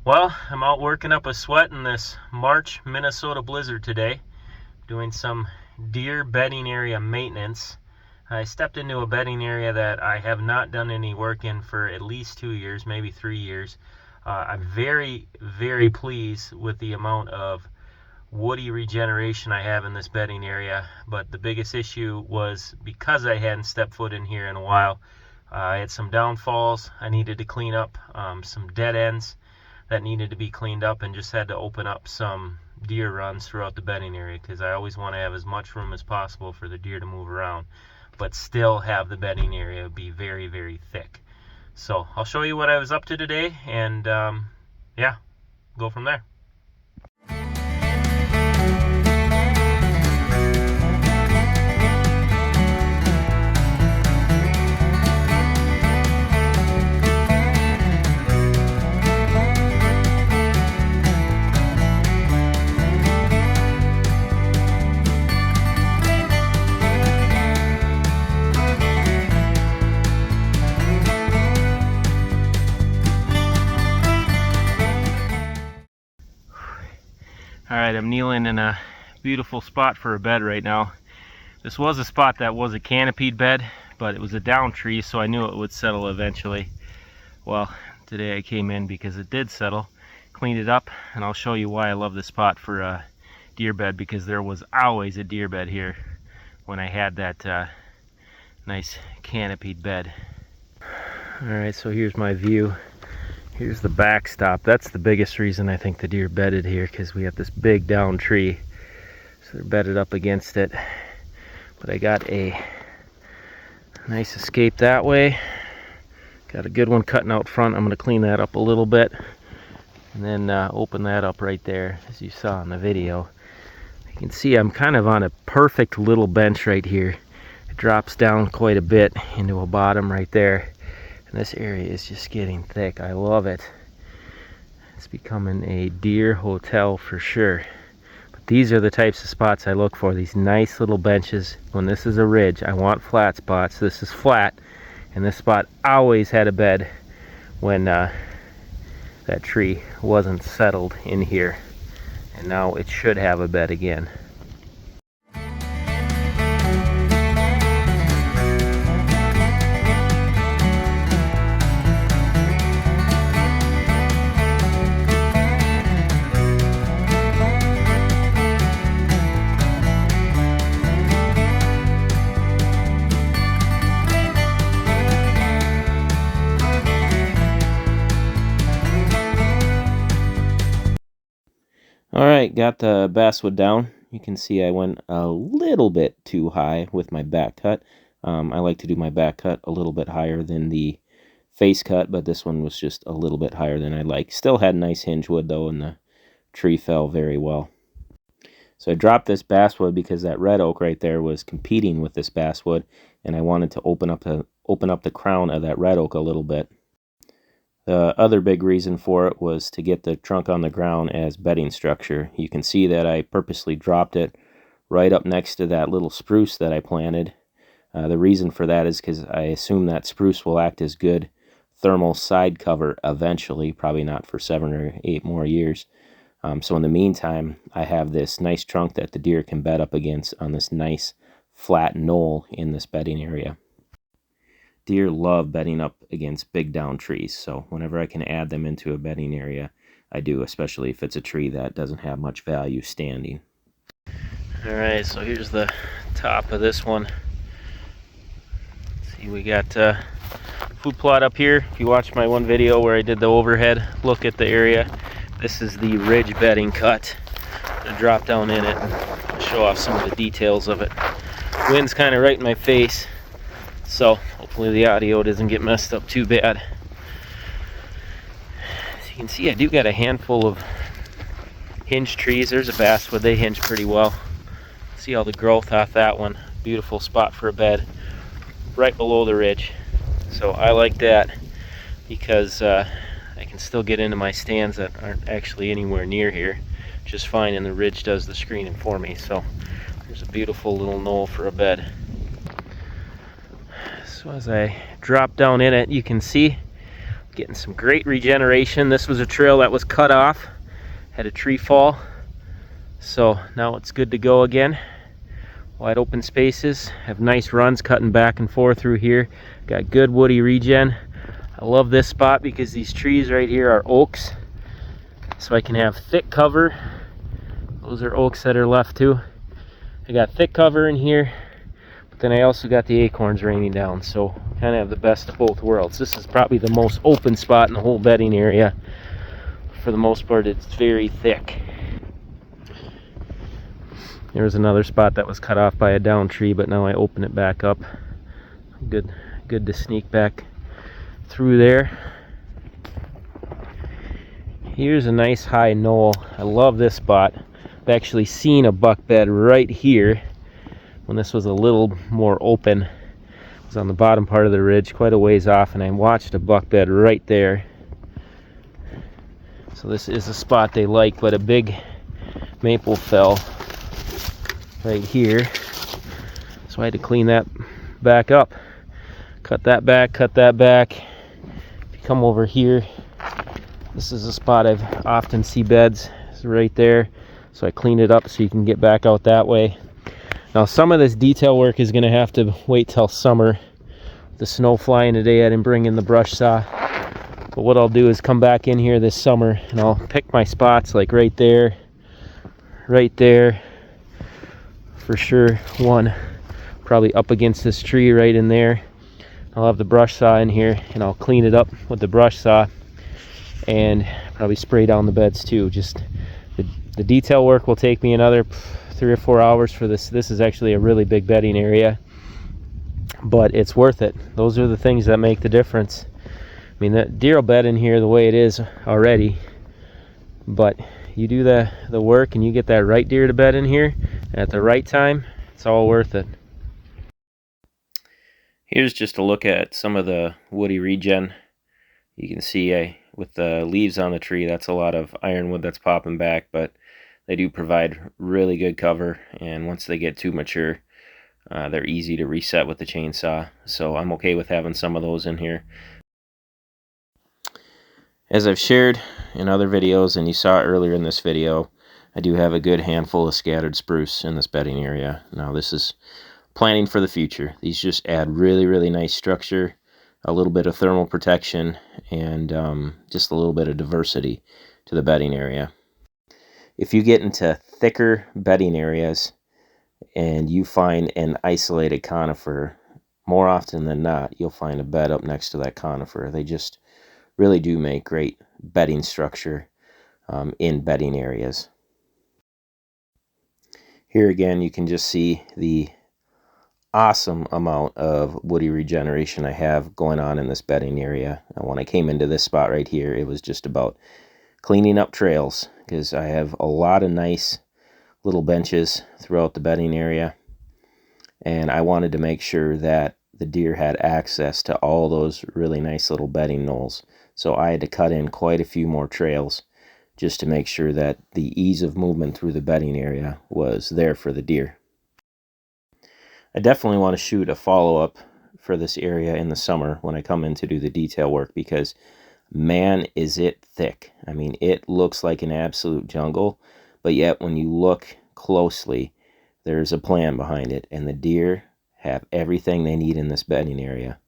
Well, I'm out working up a sweat in this March Minnesota blizzard today, doing some deer bedding area maintenance. I stepped into a bedding area that I have not done any work in for at least 2 years, maybe 3 years. I'm very, very pleased with the amount of woody regeneration I have in this bedding area, but the biggest issue was because I hadn't stepped foot in here in a while. I had some downfalls. I needed to clean up some dead ends that needed to be cleaned up, and just had to open up some deer runs throughout the bedding area because I always want to have as much room as possible for the deer to move around, but still have the bedding area be very, very thick. So I'll show you what I was up to today, and yeah, go from there. Alright, I'm kneeling in a beautiful spot for a bed right now. This was a spot that was a canopied bed, but it was a down tree, so I knew it would settle eventually. Well, today I came in because it did settle, cleaned it up, and I'll show you why I love this spot for a deer bed, because there was always a deer bed here when I had that nice canopied bed. Alright, so here's my view. Here's the backstop. That's the biggest reason I think the deer bedded here, because we have this big down tree. So they're bedded up against it. But I got a nice escape that way. Got a good one cutting out front. I'm going to clean that up a little bit. And then open that up right there, as you saw in the video. You can see I'm kind of on a perfect little bench right here. It drops down quite a bit into a bottom right there. And this area is just getting thick. I love it. It's becoming a deer hotel for sure. But these are the types of spots I look for. These nice little benches. When this is a ridge, I want flat spots. This is flat. And this spot always had a bed when that tree wasn't settled in here. And now it should have a bed again. Alright, got the basswood down. You can see I went a little bit too high with my back cut. I like to do my back cut a little bit higher than the face cut, but this one was just a little bit higher than I like. Still had nice hinge wood though, and the tree fell very well. So I dropped this basswood because that red oak right there was competing with this basswood, and I wanted to open up the crown of that red oak a little bit. The other big reason for it was to get the trunk on the ground as bedding structure. You can see that I purposely dropped it right up next to that little spruce that I planted. The reason for that is because I assume that spruce will act as good thermal side cover eventually, probably not for 7 or 8 more years. So in the meantime, I have this nice trunk that the deer can bed up against on this nice flat knoll in this bedding area. Deer love bedding up against big down trees, so whenever I can add them into a bedding area, I do, especially if it's a tree that doesn't have much value standing. Alright, so here's the top of this one. See, we got food plot up here. If you watched my one video where I did the overhead look at the area, this is the ridge bedding cut. I'm going to drop down in it and show off some of the details of it. Wind's kind of right in my face, so hopefully the audio doesn't get messed up too bad. As you can see, I do got a handful of hinge trees. There's a basswood. They hinge pretty well. See all the growth off that one. Beautiful spot for a bed right below the ridge. So I like that because I can still get into my stands that aren't actually anywhere near here just fine, and the ridge does the screening for me. So there's a beautiful little knoll for a bed. So as I drop down in it, you can see Getting some great regeneration. This was a trail that was cut off, had a tree fall, so now it's good to go again. Wide open spaces, have nice runs cutting back and forth through here. Got good woody regen. I love this spot because these trees right here are oaks, so I can have thick cover. Those are oaks that are left too. I got thick cover in here, but then I also got the acorns raining down, so kind of have the best of both worlds. This is probably the most open spot in the whole bedding area. For the most part, it's very thick. There's another spot that was cut off by a down tree, but now I open it back up. Good to sneak back through there. Here's a nice high knoll. I love this spot. I've actually seen a buck bed right here when this was a little more open. It was on the bottom part of the ridge, quite a ways off, and I watched a buck bed right there. So this is a spot they like, but a big maple fell right here, so I had to clean that back up. Cut that back. If you come over here, this is a spot I've often see beds. It's right there, so I cleaned it up so you can get back out that way. Now some of this detail work is going to have to wait till summer. The snow flying today, I didn't bring in the brush saw, but what I'll do is come back in here this summer and I'll pick my spots, like right there, for sure. One probably up against this tree right in there. I'll have the brush saw in here and I'll clean it up with the brush saw and probably spray down the beds too. Just the detail work will take me another 3 or 4 hours for this. This is actually a really big bedding area, but it's worth it. Those are the things that make the difference. I mean, the deer will bed in here the way it is already, but you do the work and you get that right deer to bed in here at the right time, it's all worth it. Here's just a look at some of the woody regen. You can see with the leaves on the tree, that's a lot of ironwood that's popping back, but they do provide really good cover, and once they get too mature, they're easy to reset with the chainsaw, so I'm okay with having some of those in here. As I've shared in other videos, and you saw earlier in this video, I do have a good handful of scattered spruce in this bedding area. Now this is planning for the future. These just add really nice structure, a little bit of thermal protection, and just a little bit of diversity to the bedding area. If you get into thicker bedding areas and you find an isolated conifer, more often than not, you'll find a bed up next to that conifer. They just really do make great bedding structure in bedding areas. Here again, you can just see the awesome amount of woody regeneration I have going on in this bedding area. And when I came into this spot right here, it was just about cleaning up trails, because I have a lot of nice little benches throughout the bedding area, and I wanted to make sure that the deer had access to all those really nice little bedding knolls. So I had to cut in quite a few more trails just to make sure that the ease of movement through the bedding area was there for the deer. I definitely want to shoot a follow-up for this area in the summer when I come in to do the detail work, because man, is it thick. I mean, it looks like an absolute jungle, but yet when you look closely, there's a plan behind it, and the deer have everything they need in this bedding area.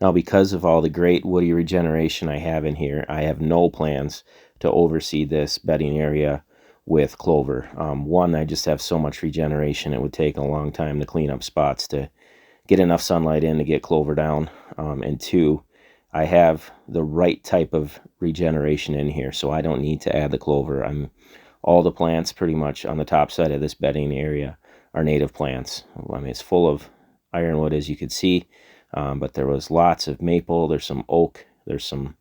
Now, because of all the great woody regeneration I have in here, I have no plans to oversee this bedding area with clover. One, I just have so much regeneration, it would take a long time to clean up spots to get enough sunlight in to get clover down. And two, I have the right type of regeneration in here, so I don't need to add the clover. All the plants pretty much on the top side of this bedding area are native plants. I mean, it's full of ironwood, as you could see, but there was lots of maple, there's some oak, there's some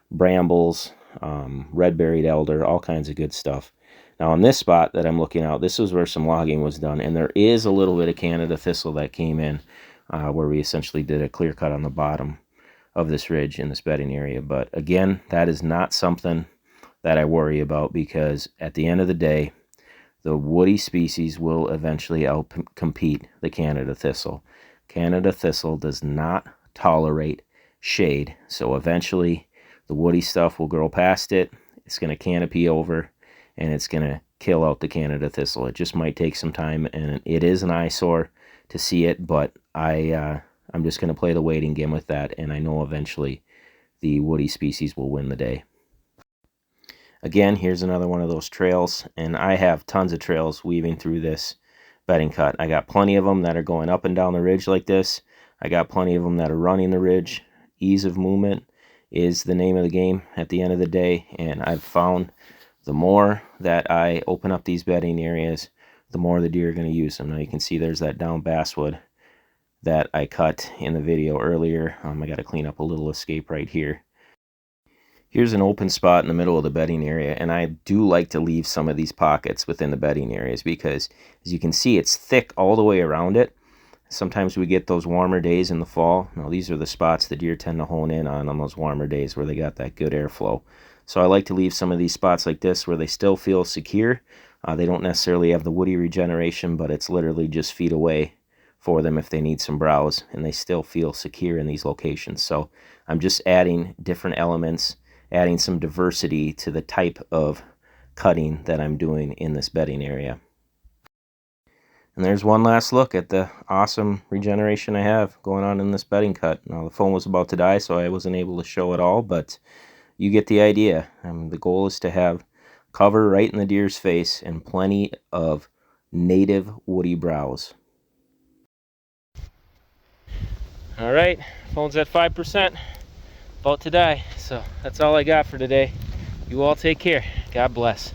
brambles, red-berried elder, all kinds of good stuff. Now on this spot that I'm looking out, this is where some logging was done, and there is a little bit of Canada thistle that came in, where we essentially did a clear cut on the bottom of this ridge in this bedding area. But again, that is not something that I worry about, because at the end of the day, the woody species will eventually outcompete the Canada thistle. Canada thistle does not tolerate shade. So eventually the woody stuff will grow past it. It's going to canopy over, and it's going to kill out the Canada thistle. It just might take some time, and it is an eyesore to see it, but I'm just going to play the waiting game with that, and I know eventually the woody species will win the day. Again, here's another one of those trails, and I have tons of trails weaving through this bedding cut. I got plenty of them that are going up and down the ridge like this. I got plenty of them that are running the ridge. Ease of movement is the name of the game at the end of the day, and I've found the more that I open up these bedding areas, the more the deer are going to use them. Now you can see there's that down basswood that I cut in the video earlier. I got to clean up a little escape right here. Here's an open spot in the middle of the bedding area, and I do like to leave some of these pockets within the bedding areas because, as you can see, it's thick all the way around it. Sometimes we get those warmer days in the fall. Now, these are the spots the deer tend to hone in on those warmer days where they got that good airflow. So I like to leave some of these spots like this where they still feel secure. They don't necessarily have the woody regeneration, but it's literally just feet away for them if they need some browse, and they still feel secure in these locations. So I'm just adding different elements, adding some diversity to the type of cutting that I'm doing in this bedding area. And there's one last look at the awesome regeneration I have going on in this bedding cut. Now, the phone was about to die, so I wasn't able to show it all, but you get the idea. The goal is to have cover right in the deer's face and plenty of native woody browse. All right, phone's at 5%, about to die. So that's all I got for today. You all take care. God bless.